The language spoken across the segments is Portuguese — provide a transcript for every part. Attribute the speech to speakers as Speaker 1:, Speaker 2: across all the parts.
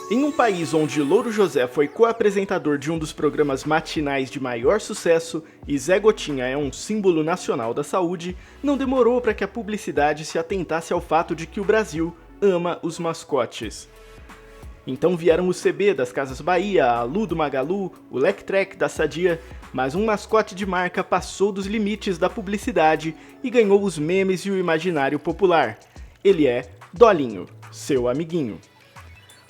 Speaker 1: Em um país onde Louro José foi co-apresentador de um dos programas matinais de maior sucesso e Zé Gotinha é um símbolo nacional da saúde, não demorou para que a publicidade se atentasse ao fato de que o Brasil ama os mascotes. Então vieram o CB das Casas Bahia, a Lu do Magalu, o Lectrek da Sadia, mas um mascote de marca passou dos limites da publicidade e ganhou os memes e o imaginário popular. Ele é Dolinho, seu amiguinho.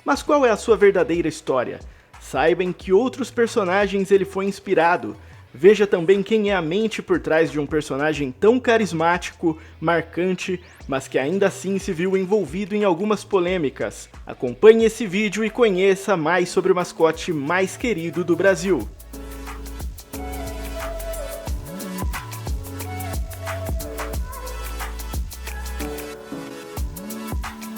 Speaker 1: Mas qual é a sua verdadeira história? Saiba em que outros personagens ele foi inspirado. Veja também quem é a mente por trás de um personagem tão carismático, marcante, mas que ainda assim se viu envolvido em algumas polêmicas. Acompanhe esse vídeo e conheça mais sobre o mascote mais querido do Brasil.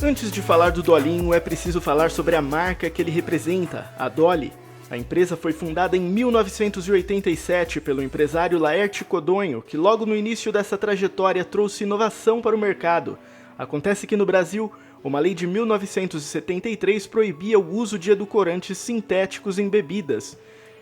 Speaker 1: Antes de falar do Dolinho, é preciso falar sobre a marca que ele representa, a Dolly. A empresa foi fundada em 1987 pelo empresário Laerte Codonho, que logo no início dessa trajetória trouxe inovação para o mercado. Acontece que no Brasil, uma lei de 1973 proibia o uso de edulcorantes sintéticos em bebidas.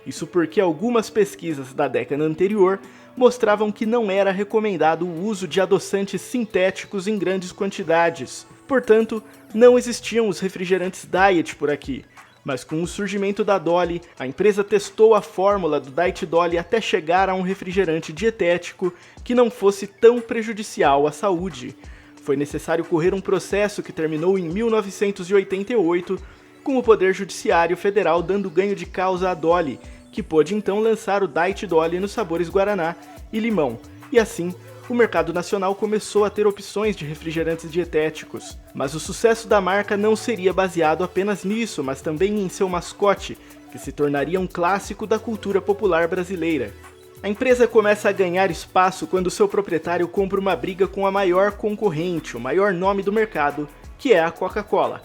Speaker 1: Isso porque algumas pesquisas da década anterior mostravam que não era recomendado o uso de adoçantes sintéticos em grandes quantidades. Portanto, não existiam os refrigerantes Diet por aqui. Mas com o surgimento da Dolly, a empresa testou a fórmula do Diet Dolly até chegar a um refrigerante dietético que não fosse tão prejudicial à saúde. Foi necessário correr um processo que terminou em 1988, com o Poder Judiciário Federal dando ganho de causa à Dolly, que pôde então lançar o Diet Dolly nos sabores Guaraná e Limão, e assim o mercado nacional começou a ter opções de refrigerantes dietéticos. Mas o sucesso da marca não seria baseado apenas nisso, mas também em seu mascote, que se tornaria um clássico da cultura popular brasileira. A empresa começa a ganhar espaço quando seu proprietário compra uma briga com a maior concorrente, o maior nome do mercado, que é a Coca-Cola.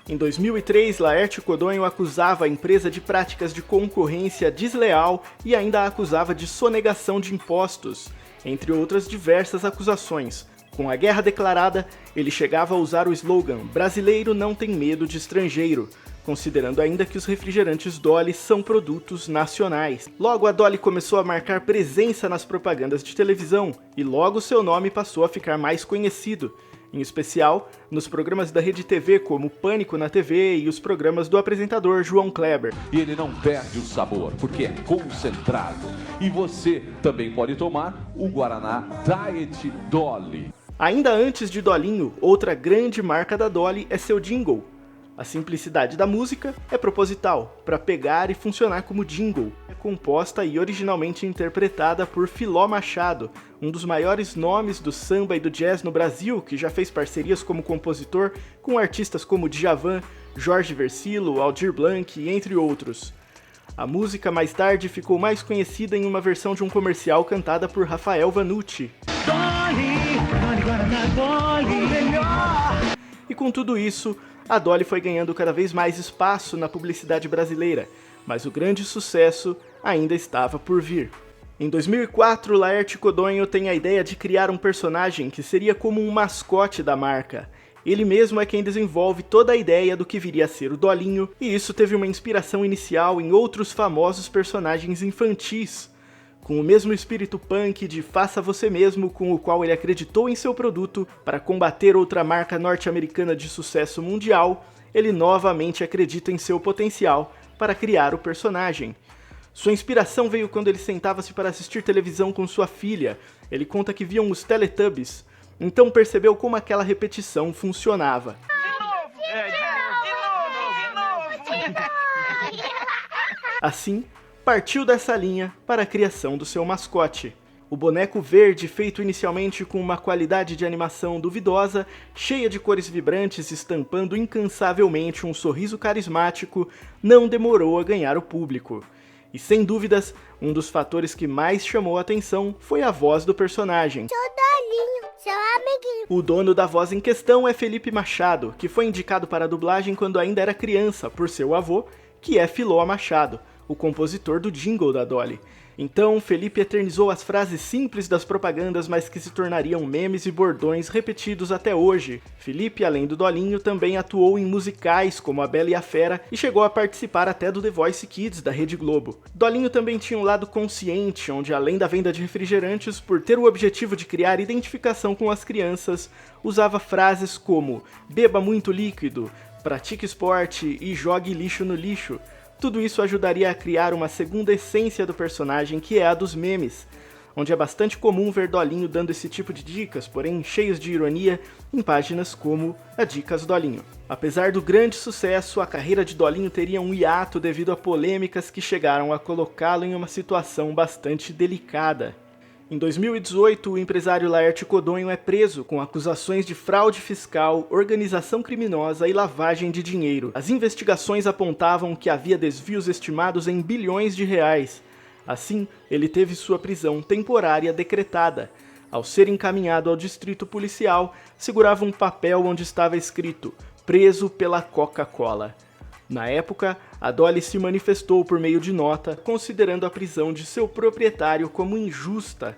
Speaker 1: Em 2003, Laerte Codonho acusava a empresa de práticas de concorrência desleal e ainda a acusava de sonegação de impostos, entre outras diversas acusações. Com a guerra declarada, ele chegava a usar o slogan "Brasileiro não tem medo de estrangeiro", considerando ainda que os refrigerantes Dolly são produtos nacionais. Logo, a Dolly começou a marcar presença nas propagandas de televisão e logo seu nome passou a ficar mais conhecido, em especial nos programas da Rede TV como Pânico na TV e os programas do apresentador João Kleber.
Speaker 2: E ele não perde o sabor, porque é concentrado. E você também pode tomar o Guaraná Diet Dolly.
Speaker 1: Ainda antes de Dolinho, outra grande marca da Dolly é seu jingle. A simplicidade da música é proposital, para pegar e funcionar como jingle. É composta e originalmente interpretada por Filó Machado, um dos maiores nomes do samba e do jazz no Brasil, que já fez parcerias como compositor com artistas como Djavan, Jorge Versilo, Aldir Blanc, entre outros. A música mais tarde ficou mais conhecida em uma versão de um comercial cantada por Rafael Vanucci. Dolly, Dolly, Guaraná, Dolly, melhor! E com tudo isso, a Dolly foi ganhando cada vez mais espaço na publicidade brasileira, mas o grande sucesso ainda estava por vir. Em 2004, Laerte Codonho tem a ideia de criar um personagem que seria como um mascote da marca. Ele mesmo é quem desenvolve toda a ideia do que viria a ser o Dolinho, e isso teve uma inspiração inicial em outros famosos personagens infantis. Com o mesmo espírito punk de faça você mesmo com o qual ele acreditou em seu produto para combater outra marca norte-americana de sucesso mundial, ele novamente acredita em seu potencial para criar o personagem. Sua inspiração veio quando ele sentava-se para assistir televisão com sua filha. Ele conta que viam os Teletubbies, então percebeu como aquela repetição funcionava. Assim, partiu dessa linha para a criação do seu mascote. O boneco verde, feito inicialmente com uma qualidade de animação duvidosa, cheia de cores vibrantes estampando incansavelmente um sorriso carismático, não demorou a ganhar o público. E sem dúvidas, um dos fatores que mais chamou a atenção foi a voz do personagem.
Speaker 3: Sou Dolinho, seu amiguinho.
Speaker 1: O dono da voz em questão é Felipe Machado, que foi indicado para a dublagem quando ainda era criança por seu avô, que é Filó Machado, o compositor do jingle da Dolly. Então, Felipe eternizou as frases simples das propagandas, mas que se tornariam memes e bordões repetidos até hoje. Felipe, além do Dolinho, também atuou em musicais como A Bela e a Fera e chegou a participar até do The Voice Kids da Rede Globo. Dolinho também tinha um lado consciente, onde além da venda de refrigerantes, por ter o objetivo de criar identificação com as crianças, usava frases como "beba muito líquido", "pratique esporte" e "jogue lixo no lixo". Tudo isso ajudaria a criar uma segunda essência do personagem, que é a dos memes, onde é bastante comum ver Dolinho dando esse tipo de dicas, porém cheios de ironia, em páginas como a Dicas Dolinho. Apesar do grande sucesso, a carreira de Dolinho teria um hiato devido a polêmicas que chegaram a colocá-lo em uma situação bastante delicada. Em 2018, o empresário Laerte Codonho é preso com acusações de fraude fiscal, organização criminosa e lavagem de dinheiro. As investigações apontavam que havia desvios estimados em bilhões de reais. Assim, ele teve sua prisão temporária decretada. Ao ser encaminhado ao distrito policial, segurava um papel onde estava escrito "preso pela Coca-Cola". Na época, a Dolly se manifestou por meio de nota, considerando a prisão de seu proprietário como injusta.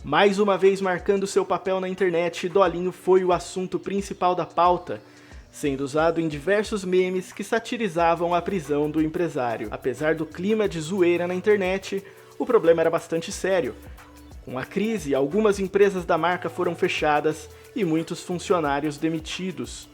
Speaker 1: Mais uma vez marcando seu papel na internet, Dolinho foi o assunto principal da pauta, sendo usado em diversos memes que satirizavam a prisão do empresário. Apesar do clima de zoeira na internet, o problema era bastante sério. Com a crise, algumas empresas da marca foram fechadas e muitos funcionários demitidos.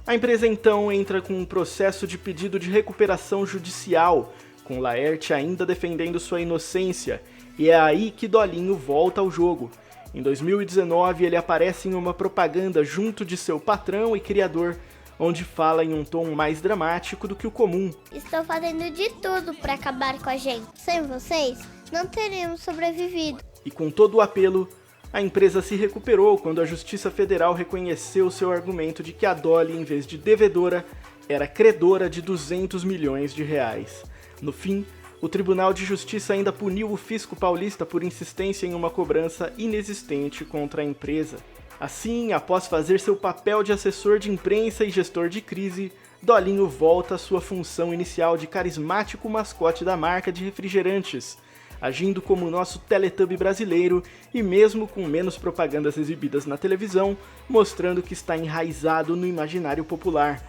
Speaker 1: A empresa então entra com um processo de pedido de recuperação judicial, com Laerte ainda defendendo sua inocência, e é aí que Dolinho volta ao jogo. Em 2019, ele aparece em uma propaganda junto de seu patrão e criador, onde fala em um tom mais dramático do que o comum.
Speaker 3: Estou fazendo de tudo para acabar com a gente. Sem vocês, não teríamos sobrevivido.
Speaker 1: E com todo o apelo, a empresa se recuperou quando a Justiça Federal reconheceu seu argumento de que a Dolly, em vez de devedora, era credora de 200 milhões de reais. No fim, o Tribunal de Justiça ainda puniu o fisco paulista por insistência em uma cobrança inexistente contra a empresa. Assim, após fazer seu papel de assessor de imprensa e gestor de crise, Dolinho volta à sua função inicial de carismático mascote da marca de refrigerantes, agindo como o nosso Teletubby brasileiro e mesmo com menos propagandas exibidas na televisão, mostrando que está enraizado no imaginário popular.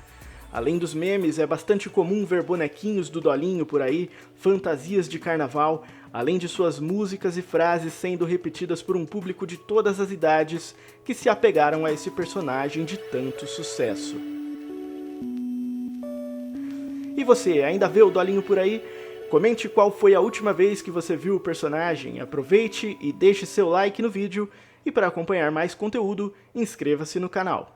Speaker 1: Além dos memes, é bastante comum ver bonequinhos do Dolinho por aí, fantasias de carnaval, além de suas músicas e frases sendo repetidas por um público de todas as idades que se apegaram a esse personagem de tanto sucesso. E você, ainda vê o Dolinho por aí? Comente qual foi a última vez que você viu o personagem, aproveite e deixe seu like no vídeo, e para acompanhar mais conteúdo, inscreva-se no canal.